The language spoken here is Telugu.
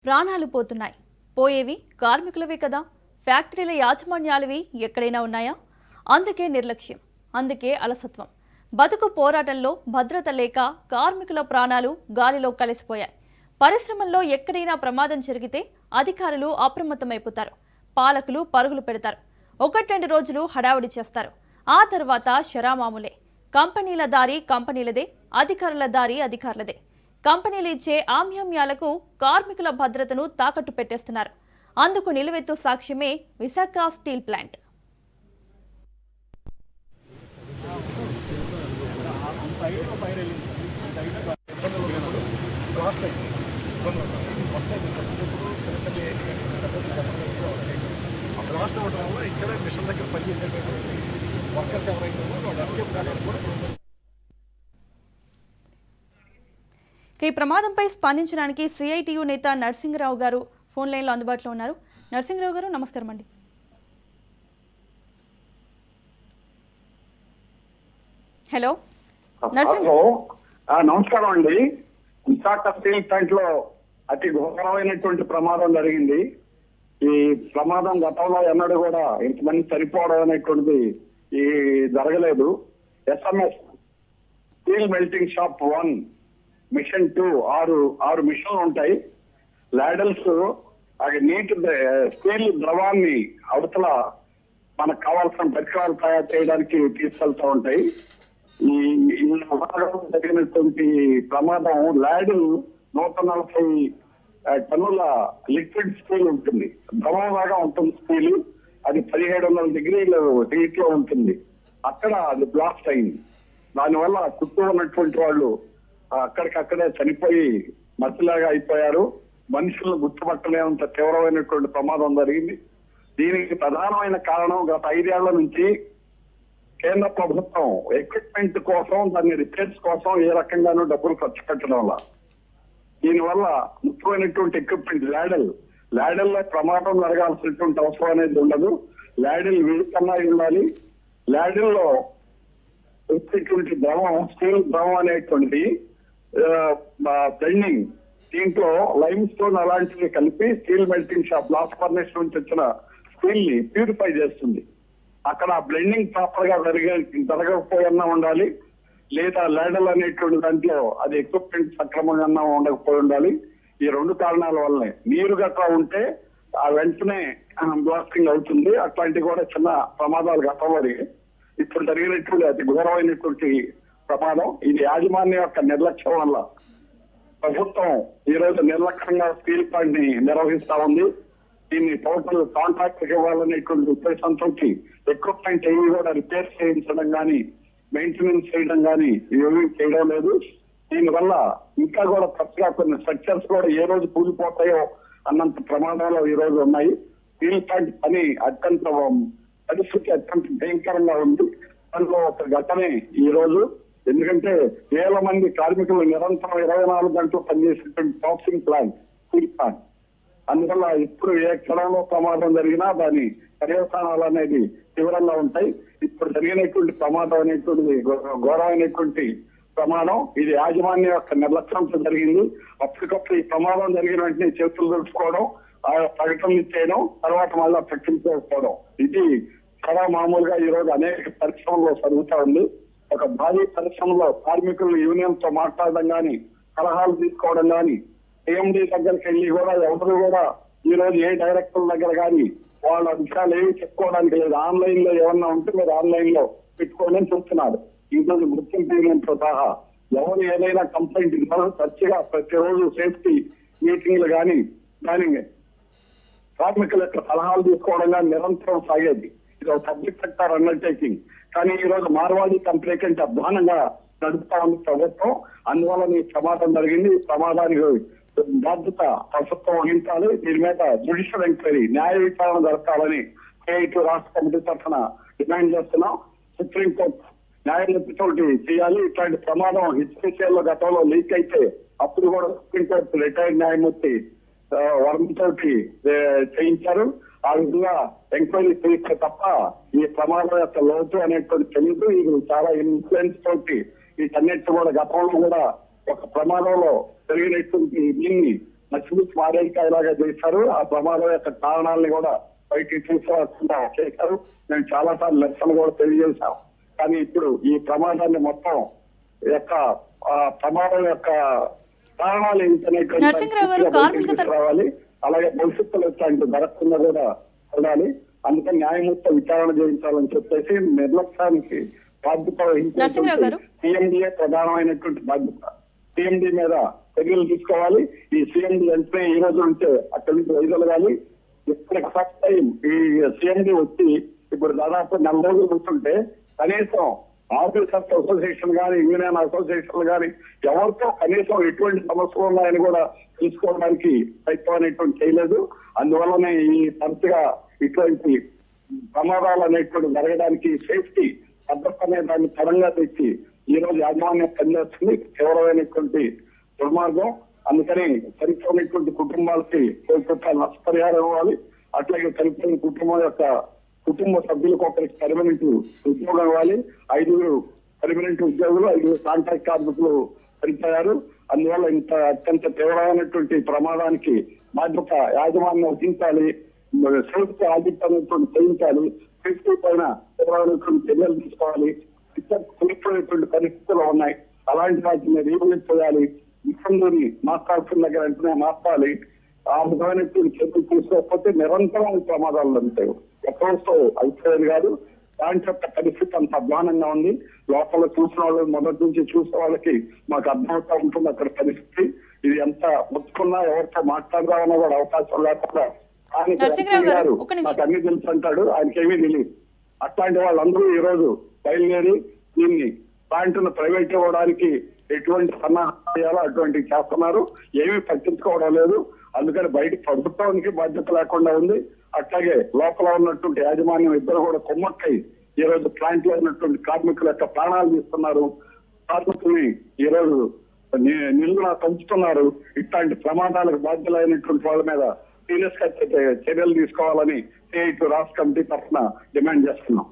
ప్రాణాలు పోతున్నాయి. పోయేవి కార్మికులవే కదా. ఫ్యాక్టరీల యాజమాన్యాలవి ఎక్కడైనా ఉన్నాయా? అందుకే నిర్లక్ష్యం, అందుకే అలసత్వం. బతుకు పోరాటంలో భద్రత లేక కార్మికుల ప్రాణాలు గాలిలో కలిసిపోయాయి. పరిశ్రమల్లో ఎక్కడైనా ప్రమాదం జరిగితే అధికారులు అప్రమత్తమైపోతారు, పాలకులు పరుగులు పెడతారు. 1-2 రోజులు హడావుడి చేస్తారు. ఆ తర్వాత శరామామూలే. కంపెనీల దారి కంపెనీలదే, అధికారుల దారి అధికారులదే. కంపెనీలు ఇచ్చే ఆమ్యామ్యాలకు కార్మికుల భద్రతను తాకట్టు పెట్టేస్తున్నారు. అందుకు నిలువెత్తు సాక్ష్యమే విశాఖ స్టీల్ ప్లాంట్. బ్లాస్ట్ అవ్వడం వల్ల ఇక్కడ మిషన్ దగ్గర పనిచేసేటటువంటి వర్కర్స్ ఎవరైతే వాళ్ళు ఎస్కేప్ కావడానికి కూడా ఈ ప్రమాదంపై స్పందించడానికి సిఐటియు నేత నరసింగరావు గారు ఫోన్ లైన్లో అందుబాటులో ఉన్నారు. నరసింగరావు గారు, నమస్కారం అండి. హలో నమస్కారం అండి. విశాఖ స్టీల్ ప్లాంట్ లో అతి ఘోరమైనటువంటి ప్రమాదం జరిగింది. ఈ ప్రమాదం గతంలో ఎన్నడూ కూడా ఇంతమంది చనిపోవడం అనేటువంటిది ఈ జరగలేదు. SMS steel melting shop 1, machine 2, 6 మిషన్లు ఉంటాయి. లాడల్స్ అది నీటి స్టీల్ ద్రవాన్ని అవతల మనకు కావాల్సిన పరికరాలు తయారు చేయడానికి తీసుకెళ్తూ ఉంటాయి. ఈ జరిగినటువంటి ప్రమాదం లాడల్ 140 టన్నుల లిక్విడ్ స్టీల్ ఉంటుంది, ద్రవంలాగా ఉంటుంది స్టీల్. అది 1700 డిగ్రీలు హీట్ లో ఉంటుంది. అక్కడ అది బ్లాస్ట్ అయింది. దానివల్ల చుట్టూ ఉన్నటువంటి వాళ్ళు అక్కడికక్కడే చనిపోయి మట్టిలాగా అయిపోయారు. మనుషులు గుర్తుపట్టలేనంత తీవ్రమైనటువంటి ప్రమాదం జరిగింది. దీనికి ప్రధానమైన కారణం గత 5 ఏళ్ల నుంచి కేంద్ర ప్రభుత్వం ఎక్విప్మెంట్ కోసం, దాన్ని రిపేర్స్ కోసం ఏ రకంగానూ డబ్బులు ఖర్చు పెట్టడం వల్ల దీనివల్ల ముఖ్యమైనటువంటి ఎక్విప్మెంట్ లాడల్లో ప్రమాదం జరగాల్సినటువంటి అవసరం అనేది ఉండదు. లాడల్ వీడికన్నా ఉండాలి. లాడల్లో వచ్చేటువంటి ద్రవం స్టీల్ ద్రవం అనేటువంటిది బ్లెండింగ్, దీంట్లో లైమ్ స్టోన్ అలాంటివి కలిపి steel melting shop blast furnace నుంచి వచ్చిన స్టీల్ ని ప్యూరిఫై చేస్తుంది. అక్కడ బ్లెండింగ్ ప్రాపర్ గా జరగకపోయినా ఉండాలి, లేదా లాడల్ అనేటువంటి దాంట్లో అది ఎక్విప్మెంట్ సక్రమంగా ఉండకపోయి ఉండాలి. ఈ 2 కారణాల వల్లనే నీరు గట్రా ఉంటే ఆ వెంటనే బ్లాస్టింగ్ అవుతుంది. అట్లాంటివి కూడా చిన్న ప్రమాదాలు గతంలో ఇప్పుడు జరిగినటువంటి అతి ఘోరమైనటువంటి ప్రమాదం. ఇది యాజమాన్యం యొక్క నిర్లక్ష్యం వల్ల ప్రభుత్వం ఈ రోజు నిర్లక్ష్యంగా స్టీల్ ప్లాంట్ ని నిర్వహిస్తా ఉంది. దీన్ని టోటల్ కాంట్రాక్ట్ ఇవ్వాలనేటువంటి ఉద్దేశంతో ఎక్విప్మెంట్ ఏవి కూడా రిపేర్ చేయించడం కానీ, మెయింటెనెన్స్ చేయడం కానీ ఏమీ చేయడం లేదు. దీనివల్ల ఇంకా కూడా కొత్తగా కొన్ని స్ట్రక్చర్స్ కూడా ఏ రోజు కూలిపోతాయో అన్నంత ప్రమాదాలు ఈ రోజు ఉన్నాయి. స్టీల్ ప్లాంట్ పని పరిస్థితి అత్యంత భయంకరంగా ఉంది. దానిలో ఒక ఘటనే ఈ రోజు, ఎందుకంటే వేల మంది కార్మికులు నిరంతరం 24 గంటలు పనిచేసేటువంటి ప్రాసెసింగ్ ప్లాంట్ స్టీల్ ప్లాంట్. అందువల్ల ఇప్పుడు ఏ క్షణంలో ప్రమాదం జరిగినా దాని పర్యవసానాలు అనేది తీవ్రంగా ఉంటాయి. ఇప్పుడు జరిగినటువంటి ప్రమాదం అనేటువంటిది ఘోరమైనటువంటి ప్రమాదం. ఇది యాజమాన్యం యొక్క నిర్లక్ష్యంతో జరిగింది. అప్పటికప్పుడు ఈ ప్రమాదం జరిగిన వెంటనే చేతులు దులుపుకోవడం, ఆ ప్రకటనలు చేయడం, తర్వాత మళ్ళా పట్టించుకోకపోవడం, ఇది చాలా మామూలుగా ఈ రోజు అనేక పరిశ్రమల్లో జరుగుతూ ఉంది. ఒక భారీ పరిశ్రమలో కార్మికులు యూనియన్ తో మాట్లాడడం కానీ, సలహాలు తీసుకోవడం కానీ, ఏఎండి దగ్గరికి వెళ్ళి కూడా ఎవరు కూడా ఈ రోజు ఏ డైరెక్టర్ దగ్గర కానీ వాళ్ళ విషయాలు ఏమి చెప్పుకోవడానికి లేదు. ఆన్లైన్ లో ఏమన్నా ఉంటే మీరు ఆన్లైన్ లో పెట్టుకోండి అని చెప్తున్నారు. ఈ రోజు గుర్తింపు యూనియన్తో సహా ఎవరు ఏదైనా కంప్లైంట్ ఇవ్వాలో చర్చగా ప్రతిరోజు సేఫ్టీ మీటింగ్లు కానీ కార్మికుల యొక్క సలహాలు తీసుకోవడం కానీ నిరంతరం సాగేది. ఇది ఒక పబ్లిక్ సెక్టర్ అండర్టేకింగ్. కానీ ఈ రోజు మార్వాడి కంపెనీ కంటే అధ్వానంగా నడుపుతా ఉంది ప్రభుత్వం. అందువల్ల ఈ ప్రమాదం జరిగింది. ఈ ప్రమాదానికి బాధ్యత ప్రభుత్వం వహించాలి. దీని మీద జ్యుడిషియల్ ఎంక్వైరీ, న్యాయ విచారణ జరపాలని సిఐటియు రాష్ట్ర కమిటీ తరఫున డిమాండ్ చేస్తున్నాం. సుప్రీంకోర్టు న్యాయమూర్తితోటి చేయాలి. ఇట్లాంటి ప్రమాదం హెచ్పిసిఎల్ లో గతంలో లీక్ అయితే అప్పుడు కూడా సుప్రీంకోర్టు రిటైర్డ్ న్యాయమూర్తి వర్మతోటి చేయించారు. ఆ విధంగా ఎంక్వైరీ చేస్తే తప్ప ఈ ప్రమాదం యొక్క లోతు అనేటువంటి తెలియదు. ఇది చాలా ఇన్ఫ్లుయెన్స్ తోటి వీటన్నిటి కూడా గతంలో కూడా ఒక ప్రమాదంలో జరిగినటువంటి దీన్ని మసిబుస్ మారేడుకాయలాగా చేశారు. ఆ ప్రమాదం యొక్క కారణాలని కూడా బయటికి తీసుకురాకుండా చేశారు. మేము చాలా సార్లు లెక్కలు కూడా తెలియజేశాం. కానీ ఇప్పుడు ఈ ప్రమాదాన్ని మొత్తం యొక్క ప్రమాదం యొక్క కారణాలు నరసింహరావు గారు, కార్మికుల రావాలి. అలాగే భవిష్యత్తులో ఇట్లాంటి జరగకుండా కూడా ఉండాలి. అందుకని న్యాయమూర్తి విచారణ చేయించాలని చెప్పేసి నిర్లక్ష్యానికి బాధ్యత వహించారు. సిఎండిఏ ప్రధానమైనటువంటి బాధ్యత. సిఎండి మీద చర్యలు తీసుకోవాలి. ఈ సిఎండి అంటే ఈ రోజు నుంచే అక్కడి నుంచి వైదొలగాలి. ఇక్కడ ఫస్ట్ టైం ఈ సిఎండి వచ్చి ఇప్పుడు దాదాపు 4 రోజులు కూర్చుంటే కనీసం ఆఫీసర్స్ అసోసియేషన్ కానీ యూనియన్ అసోసియేషన్ కానీ ఎవరితో కనీసం ఎటువంటి సమస్యలు ఉన్నాయని కూడా తీసుకోవడానికి ప్రయత్నం అనేటువంటి చేయలేదు. అందువల్లనే ఈ తరచుగా ఇటువంటి ప్రమాదాలు అనేటువంటి జరగడానికి సేఫ్టీ భద్రత అనే దాన్ని పరంగా తెచ్చి ఈ రోజు యాజమాన్యం పనిచేస్తుంది. తీవ్రమైనటువంటి దుర్మార్గం. అందుకని చనిపోయినటువంటి కుటుంబాలకి కోటి నష్టపరిహారం ఇవ్వాలి. అట్లాగే చనిపోయిన కుటుంబం యొక్క కుటుంబ సభ్యులకు ఒకరికి పర్మనెంట్ ఉద్యోగం ఇవ్వాలి. 5 పర్మనెంట్ ఉద్యోగులు, 5 కాంట్రాక్ట్ కార్మికులు చనిపోయారు. అందువల్ల ఇంత అత్యంత తీవ్రమైనటువంటి ప్రమాదానికి బాధ్యత యాజమాన్యం వహించాలి. సేఫ్టీ ఆడిట్ అనేటువంటి చేయించాలి. సేఫ్టీ పైన తీవ్రమైనటువంటి చర్యలు తీసుకోవాలి. కోల్పోయినటువంటి పరిస్థితులు ఉన్నాయి. అలాంటి వాటిని రీవిజిట్ చేయాలి. ఇబ్బందిని మార్చాల్సిన దగ్గర వెంటనే మార్చాలి. ఆ విధమైనటువంటి చర్యలు తీసుకోకపోతే నిరంతరం ప్రమాదాలు ఉంటాయి. ఎక్కడో అయిపోయేది కాదు. దాంట్ యొక్క పరిస్థితి అంత అధ్వానంగా ఉంది. లోపల చూసిన వాళ్ళు మొదటి నుంచి చూసిన వాళ్ళకి మాకు అర్థమవుతా ఉంటుంది అక్కడ పరిస్థితి. ఇది ఎంత ముచ్చుకున్నా ఎవరితో మాట్లాడదామన్నా కూడా అవకాశం లేకుండా గారు నాకు అన్ని తెలుసు అంటాడు. ఆయనకేమీ తెలియదు. అట్లాంటి వాళ్ళందరూ ఈ రోజు బయలుదేరి దీన్ని ప్లాంట్ను ప్రైవేట్ ఇవ్వడానికి ఎటువంటి సన్నాహాలు చేయాలో అటువంటివి చేస్తున్నారు. ఏమీ పట్టించుకోవడం లేదు. అందుకని బయట ప్రభుత్వానికి బాధ్యత లేకుండా ఉంది. అట్లాగే లోపల ఉన్నటువంటి యాజమాన్యం ఇద్దరు కూడా కుమ్మక్కై ఈ రోజు ప్లాంట్ లో ఉన్నటువంటి కార్మికుల యొక్క ప్రాణాలు తీస్తున్నారు. కార్మికుల్ని ఈ రోజు నిలువునా పెంచుతున్నారు. ఇట్లాంటి ప్రమాదాలకు బాధ్యులైనటువంటి వాళ్ళ మీద సీరియస్ గా చర్యలు తీసుకోవాలని CIT రాష్ట్ర కమిటీ తరఫున డిమాండ్ చేస్తున్నాం.